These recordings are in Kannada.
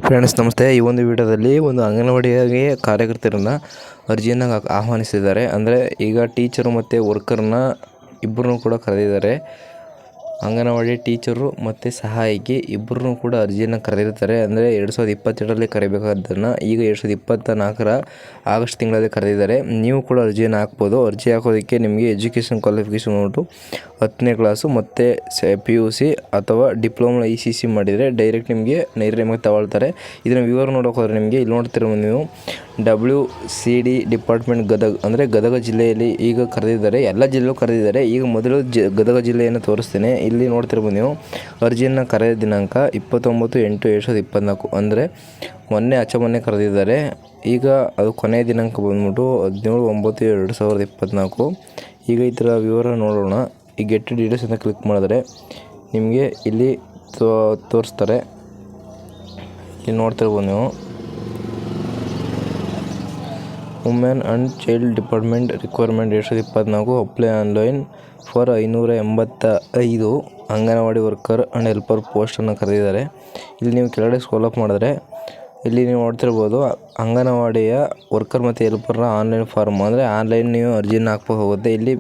ಫ್ರೆಂಡ್ಸ್ ನಮಸ್ತೆ. ಈ ಒಂದು ವಿಡಿಯೋದಲ್ಲಿ ಒಂದು ಅಂಗನವಾಡಿಯಾಗಿ ಕಾರ್ಯಕರ್ತರನ್ನು ಅರ್ಜಿಯನ್ನು ಆಹ್ವಾನಿಸಿದ್ದಾರೆ. ಅಂದರೆ ಈಗ ಟೀಚರು ಮತ್ತು ವರ್ಕರ್ನ ಇಬ್ಬರನ್ನೂ ಕೂಡ ಕರೆದಿದ್ದಾರೆ. ಅಂಗನವಾಡಿ ಟೀಚರು ಮತ್ತು ಸಹಾಯಕಿ ಇಬ್ಬರನ್ನೂ ಕೂಡ ಅರ್ಜಿಯನ್ನು ಕರೆದಿರ್ತಾರೆ. ಅಂದರೆ 2022ರಲ್ಲಿ ಕರೆಯಬೇಕಾದ್ದನ್ನು ಈಗ 2024ರ ಆಗಸ್ಟ್ ತಿಂಗಳಲ್ಲಿ ಕರೆದಿದ್ದಾರೆ. ನೀವು ಕೂಡ ಅರ್ಜಿಯನ್ನು ಹಾಕ್ಬೋದು. ಅರ್ಜಿ ಹಾಕೋದಕ್ಕೆ ನಿಮಗೆ ಎಜುಕೇಷನ್ ಕ್ವಾಲಿಫಿಕೇಷನ್ ನೋಟು 10ನೇ ಕ್ಲಾಸು ಮತ್ತು PUC ಅಥವಾ ಡಿಪ್ಲೊಮಾ ECC ಮಾಡಿದರೆ ಡೈರೆಕ್ಟ್ ನಿಮಗೆ ತಗೊಳ್ತಾರೆ. ಇದನ್ನು ವಿವರ ನೋಡೋಕೆ ಹೋದರೆ ನಿಮಗೆ ಇಲ್ಲಿ ನೋಡ್ತಿರೋ ನೀವು WCD ಡಿಪಾರ್ಟ್ಮೆಂಟ್ ಗದಗ, ಅಂದರೆ ಗದಗ ಜಿಲ್ಲೆಯಲ್ಲಿ ಈಗ ಕರೆದಿದ್ದಾರೆ. ಎಲ್ಲ ಜಿಲ್ಲೆಯಲ್ಲೂ ಕರೆದಿದ್ದಾರೆ. ಈಗ ಮೊದಲು ಗದಗ ಜಿಲ್ಲೆಯನ್ನು ತೋರಿಸ್ತೇನೆ. ಇಲ್ಲಿ ನೋಡ್ತಿರ್ಬೋದು ನೀವು ಅರ್ಜಿಯನ್ನು ಕರೆದ ದಿನಾಂಕ 29/8/2024, ಅಂದರೆ ಮೊನ್ನೆ ಕರೆದಿದ್ದಾರೆ. ಈಗ ಅದು ಕೊನೆಯ ದಿನಾಂಕ ಬಂದ್ಬಿಟ್ಟು 17/9/2024. ಈಗ ಇದರ ವಿವರ ನೋಡೋಣ. ಈ ಗೆಟ್ ಡೀಟೇಲ್ಸ್ ಅಂತ ಕ್ಲಿಕ್ ಮಾಡಿದ್ರೆ ನಿಮಗೆ ಇಲ್ಲಿ ತೋರಿಸ್ತಾರೆ. ಇಲ್ಲಿ ನೋಡ್ತಿರ್ಬೋದು ನೀವು women and child department requirement 2024 apply online for 585 anganwadi worker and helper ಪೋಸ್ಟನ್ನು ಕರೆದಿದ್ದಾರೆ. ಇಲ್ಲಿ ನೀವು ಕೆಳಗಡೆ ಸ್ಕ್ರೋಲ್ ಅಪ್ ಮಾಡಿದ್ರೆ ಇಲ್ಲಿ ನೀವು ನೋಡ್ತಿರ್ಬೋದು ಅಂಗನವಾಡಿಯ ವರ್ಕರ್ ಮತ್ತು ಹೆಲ್ಪರ್ನ ಆನ್ಲೈನ್ ಫಾರ್ಮ್, ಅಂದರೆ ಆನ್ಲೈನ್ ನೀವು ಅರ್ಜಿಯನ್ನು ಹಾಕಬೇಕಾಗುತ್ತೆ. ಇಲ್ಲಿ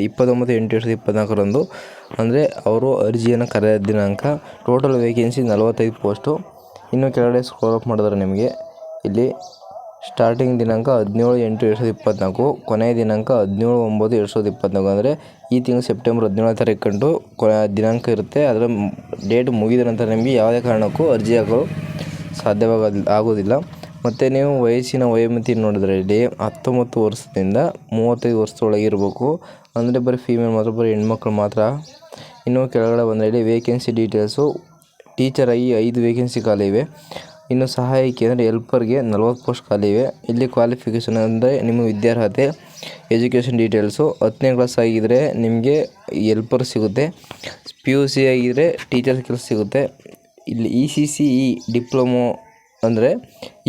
29/8/2024ರಂದು ಅಂದರೆ ಅವರು ಅರ್ಜಿಯನ್ನು ಕರೆದ ದಿನಾಂಕ. Total vacancy 45 post. ಇನ್ನು ಕೆಳಗಡೆ ಸ್ಕ್ರೋಲ್ ಅಪ್ ಮಾಡಿದ್ರೆ ನಿಮಗೆ ಇಲ್ಲಿ ಸ್ಟಾರ್ಟಿಂಗ್ ದಿನಾಂಕ 17/8/2024, ಕೊನೆಯ ದಿನಾಂಕ 17/9/2024. ಅಂದರೆ ಈ ತಿಂಗಳು ಸೆಪ್ಟೆಂಬರ್ 17ನೇ ತಾರೀಕಂದು ದಿನಾಂಕ ಇರುತ್ತೆ. ಅದರ ಡೇಟ್ ಮುಗಿದ ನಂತರ ನಿಮಗೆ ಯಾವುದೇ ಕಾರಣಕ್ಕೂ ಅರ್ಜಿ ಹಾಕಲು ಆಗೋದಿಲ್ಲ. ಮತ್ತು ನೀವು ವಯಸ್ಸಿನ ವಯೋಮಿತಿ ನೋಡಿದ್ರೆ ಇಲ್ಲಿ 19 ವರ್ಷದಿಂದ 35 ವರ್ಷದೊಳಗೆ ಇರಬೇಕು. ಅಂದರೆ ಬರೀ ಫೀಮೇಲ್ ಮಾತ್ರ, ಬರೀ ಹೆಣ್ಮಕ್ಳು ಮಾತ್ರ. ಇನ್ನು ಕೆಳಗಡೆ ಬಂದರೆ ಇಲ್ಲಿ ವೇಕೆನ್ಸಿ ಡೀಟೇಲ್ಸು. ಟೀಚರಾಗಿ 5 ವೇಕೆನ್ಸಿ ಖಾಲಿ ಇವೆ. ಇನ್ನು ಸಹಾಯಕಿ ಅಂದರೆ ಹೆಲ್ಪರ್ಗೆ 40 ಪೋಸ್ಟ್ ಖಾಲಿ ಇವೆ. ಇಲ್ಲಿ ಕ್ವಾಲಿಫಿಕೇಷನ್ ಅಂದರೆ ನಿಮ್ಮ ವಿದ್ಯಾರ್ಹತೆ, ಎಜುಕೇಷನ್ ಡೀಟೇಲ್ಸು. 10ನೇ ಕ್ಲಾಸ್ ಆಗಿದ್ದರೆ ನಿಮಗೆ ಹೆಲ್ಪರ್ ಸಿಗುತ್ತೆ. PUC ಆಗಿದ್ದರೆ ಟೀಚರ್ ಕೆಲಸ ಸಿಗುತ್ತೆ. ಇಲ್ಲಿ ECCE ಡಿಪ್ಲೊಮೊ ಅಂದರೆ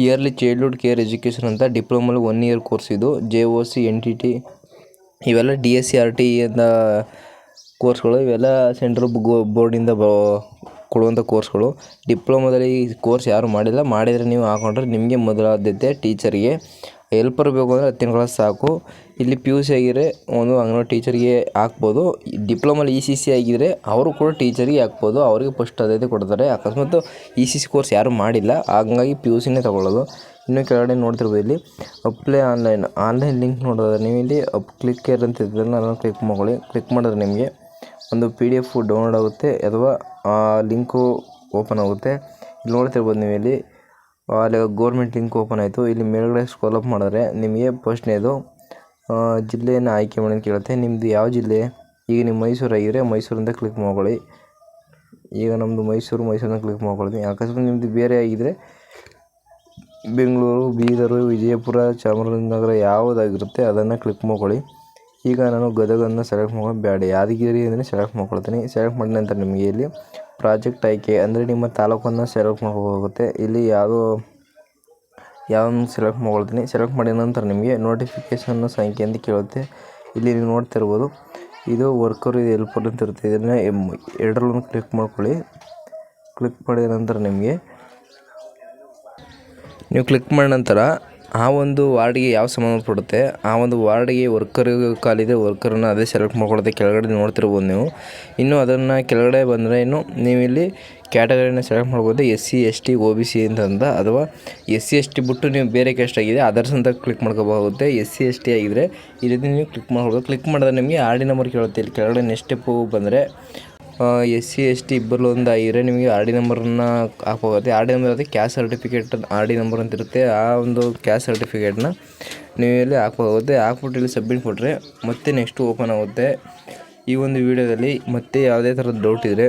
ಇಯರ್ಲಿ ಚೈಲ್ಡ್ಹುಡ್ ಕೇರ್ ಎಜುಕೇಷನ್ ಅಂತ ಡಿಪ್ಲೊಮಲ್ಲಿ 1 ಇಯರ್ ಕೋರ್ಸ್. ಇದು JOC NTT ಇವೆಲ್ಲ DSC RTE ಅಂತ ಕೋರ್ಸ್ಗಳು. ಇವೆಲ್ಲ ಸೆಂಟ್ರಲ್ ಬೋರ್ಡಿಂದ ಕೊಡುವಂಥ ಕೋರ್ಸ್ಗಳು. ಡಿಪ್ಲೊಮೋದಲ್ಲಿ ಈ ಕೋರ್ಸ್ ಯಾರು ಮಾಡಿದರೆ ನೀವು ಹಾಕೊಂಡ್ರೆ ನಿಮಗೆ ಮೊದಲ ಆದ್ಯತೆ ಟೀಚರ್ಗೆ. ಹೆಲ್ಪರ್ ಬೇಕು ಅಂದರೆ 10ನೇ ಕ್ಲಾಸ್ ಸಾಕು. ಇಲ್ಲಿ PUC ಆಗಿದ್ರೆ ಒಂದು ಅಂಗನವಾಡಿ ಟೀಚರ್ಗೆ ಹಾಕ್ಬೋದು. ಡಿಪ್ಲೊಮಲ್ಲಿ ECC ಆಗಿದ್ದರೆ ಅವರು ಕೂಡ ಟೀಚರಿಗೆ ಹಾಕ್ಬೋದು. ಅವರಿಗೆ ಫಸ್ಟ್ ಆದ್ಯತೆ ಕೊಡ್ತಾರೆ. ಅಕಸ್ಮಾತ್ ECC ಕೋರ್ಸ್ ಯಾರು ಮಾಡಿಲ್ಲ, ಹಾಗಾಗಿ PUCನೇ ತಗೊಳ್ಳೋದು. ಇನ್ನು ಕೆಳಗಡೆ ನೋಡ್ತಿರ್ಬೋದು ಇಲ್ಲಿ ಅಪ್ಲೈ ಆನ್ಲೈನ್ ಲಿಂಕ್ ನೋಡೋದ್ರೆ ನೀವು ಇಲ್ಲಿ ಕ್ಲಿಕ್ ಕೇರ್ ಅಂತ ಇದ್ದಲ್ಲ, ಅದನ್ನು ಕ್ಲಿಕ್ ಮಾಡ್ಕೊಳ್ಳಿ. ಕ್ಲಿಕ್ ಮಾಡಿದ್ರೆ ನಿಮಗೆ ಒಂದು PDF ಡೌನ್ಲೋಡ್ ಆಗುತ್ತೆ ಅಥವಾ ಲಿಂಕು ಓಪನ್ ಆಗುತ್ತೆ. ಇಲ್ಲಿ ನೋಡ್ತಿರ್ಬೋದು ನೀವು ಇಲ್ಲಿ ಅಲ್ಲಿ ಗೌರ್ಮೆಂಟ್ ಲಿಂಕ್ ಓಪನ್ ಆಯಿತು. ಇಲ್ಲಿ ಮೇಲ್ಗಡೆ ಸ್ಕ್ರೋಲ್ ಅಪ್ ಮಾಡಿದ್ರೆ ನಿಮಗೆ ಫಸ್ಟ್ನೇದು ಜಿಲ್ಲೆಯನ್ನು ಆಯ್ಕೆ ಮಾಡಿ ಅಂತ ಕೇಳುತ್ತೆ. ನಿಮ್ಮದು ಯಾವ ಜಿಲ್ಲೆ? ಈಗ ನೀವು ಮೈಸೂರು ಆಗಿದ್ದರೆ ಮೈಸೂರಿಂದ ಕ್ಲಿಕ್ ಮಾಡ್ಕೊಳ್ಳಿ. ಈಗ ನಮ್ಮದು ಮೈಸೂರನ್ನ ಕ್ಲಿಕ್ ಮಾಡ್ಕೊಳ್ತೀನಿ. ಅಕಸ್ಮಾತ್ ನಿಮ್ಮದು ಬೇರೆ ಆಗಿದ್ದರೆ ಬೆಂಗಳೂರು, ಬೀದರು, ವಿಜಯಪುರ, ಚಾಮರಾಜನಗರ ಯಾವುದಾಗಿರುತ್ತೆ ಅದನ್ನು ಕ್ಲಿಕ್ ಮಾಡ್ಕೊಳ್ಳಿ. ಈಗ ನಾನು ಗದಗನ್ನು ಸೆಲೆಕ್ಟ್ ಮಾಡ್ಕೊಂಡು ಬೇಡ ಯಾದಗಿರಿ ಅಂದರೆ ಸೆಲೆಕ್ಟ್ ಮಾಡ್ಕೊಳ್ತೀನಿ. ಸೆಲೆಕ್ಟ್ ಮಾಡಿದ ನಂತರ ನಿಮಗೆ ಇಲ್ಲಿ ಪ್ರಾಜೆಕ್ಟ್ ಆಯ್ಕೆ ಅಂದರೆ ನಿಮ್ಮ ತಾಲೂಕನ್ನು ಸೆಲೆಕ್ಟ್ ಮಾಡ್ಕೋಬೇಕಾಗುತ್ತೆ. ಇಲ್ಲಿ ಯಾವನ್ನು ಸೆಲೆಕ್ಟ್ ಮಾಡ್ಕೊಳ್ತೀನಿ. ಸೆಲೆಕ್ಟ್ ಮಾಡಿದ ನಂತರ ನಿಮಗೆ ನೋಟಿಫಿಕೇಷನ್ ಸಂಖ್ಯೆ ಅಂತ ಕೇಳುತ್ತೆ. ಇಲ್ಲಿ ನೀವು ನೋಡ್ತಿರ್ಬೋದು ಇದು ವರ್ಕರ್, ಇದು ಹೆಲ್ಪರ್ ಅಂತ ಇರುತ್ತೆ. ಇದನ್ನು ಎರಡರಲ್ಲೂ ಕ್ಲಿಕ್ ಮಾಡ್ಕೊಳ್ಳಿ. ಕ್ಲಿಕ್ ಮಾಡಿದ ನಂತರ ನೀವು ಕ್ಲಿಕ್ ಮಾಡಿದ ನಂತರ ಆ ಒಂದು ವಾರ್ಡಿಗೆ ಯಾವ ಸಂಬಂಧಪಡುತ್ತೆ ಆ ಒಂದು ವಾರ್ಡಿಗೆ ವರ್ಕರ್ಗೆ ಖಾಲಿದೆ, ವರ್ಕರನ್ನು ಅದೇ ಸೆಲೆಕ್ಟ್ ಮಾಡ್ಕೊಳ್ಳೋದು. ಕೆಳಗಡೆ ನೋಡ್ತಿರ್ಬೋದು ನೀವು. ಇನ್ನು ಅದನ್ನು ಕೆಳಗಡೆ ಬಂದರೆ ಇನ್ನು ನೀವು ಇಲ್ಲಿ ಕ್ಯಾಟಗರಿನ ಸೆಲೆಕ್ಟ್ ಮಾಡ್ಬೋದು. SC ST OBC ಅಂತ, ಅಥವಾ SC ST ಬಿಟ್ಟು ನೀವು ಬೇರೆ ಕ್ಯಾಸ್ಟ್ ಆಗಿದೆ ಅದರ್ಸ್ ಅಂತ ಕ್ಲಿಕ್ ಮಾಡ್ಕೋಬೇಕಾಗುತ್ತೆ. SC ST ಆಗಿದ್ದರೆ ಈ ರೀತಿ ನೀವು ಕ್ಲಿಕ್ ಮಾಡ್ಬೋದು. ಕ್ಲಿಕ್ ಮಾಡಿದ್ರೆ ನಿಮಗೆ RD ನಂಬರ್ ಕೇಳುತ್ತೆ. ಇಲ್ಲಿ ಕೆಳಗಡೆ ನೆಕ್ಸ್ಟ್ ಸ್ಟೆಪ್ಪು ಬಂದರೆ SC ST ಇಬ್ಬರು ಒಂದು ಆಗಿದ್ರೆ ನಿಮಗೆ RD ನಂಬರನ್ನು ಹಾಕೋಗುತ್ತೆ. RD ನಂಬರ್ ಅದು ಕ್ಯಾಸ್ಟ್ ಸರ್ಟಿಫಿಕೇಟ್ RD ನಂಬರ್ ಅಂತ ಇರುತ್ತೆ. ಆ ಒಂದು ಕ್ಯಾಸ್ಟ್ ಸರ್ಟಿಫಿಕೇಟ್ನ ನೀವು ಇಲ್ಲಿ ಹಾಕೋಗುತ್ತೆ. ಹಾಕ್ಬಿಟ್ಟು ಇಲ್ಲಿ ಸಬ್ಮಿಟ್ ಕೊಟ್ಟರೆ ಮತ್ತೆ ನೆಕ್ಸ್ಟ್ ಓಪನ್ ಆಗುತ್ತೆ. ಈ ಒಂದು ವಿಡಿಯೋದಲ್ಲಿ ಮತ್ತೆ ಯಾವುದೇ ಥರದ ಡೌಟ್ ಇದ್ದರೆ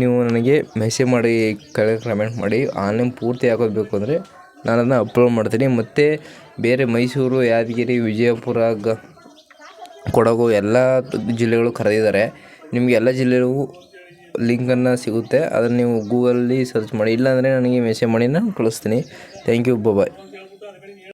ನೀವು ನನಗೆ ಮೆಸೇಜ್ ಮಾಡಿ ಕೆಳಗೆ ಕಮೆಂಟ್ ಮಾಡಿ. ಆನ್ಲೈನ್ ಪೂರ್ತಿ ಹಾಕೋದು ಬೇಕು ಅಂದರೆ ನಾನು ಅದನ್ನು ಅಪ್ಲೋಡ್ ಮಾಡ್ತೀನಿ. ಮತ್ತು ಬೇರೆ ಮೈಸೂರು, ಯಾದಗಿರಿ, ವಿಜಯಪುರ, ಕೊಡಗು ಎಲ್ಲ ಜಿಲ್ಲೆಗಳು ಕರೆದಿದ್ದಾರೆ. ನಿಮಗೆ ಎಲ್ಲ ಜಿಲ್ಲೆಗೂ ಲಿಂಕನ್ನು ಸಿಗುತ್ತೆ. ಅದನ್ನು ನೀವು ಗೂಗಲಲ್ಲಿ ಸರ್ಚ್ ಮಾಡಿ. ಇಲ್ಲಾಂದರೆ ನನಗೆ ಮೆಸೇಜ್ ಮಾಡಿ ನಾನು ಕಳಿಸ್ತೀನಿ. Thank you. ಬಾಯ್.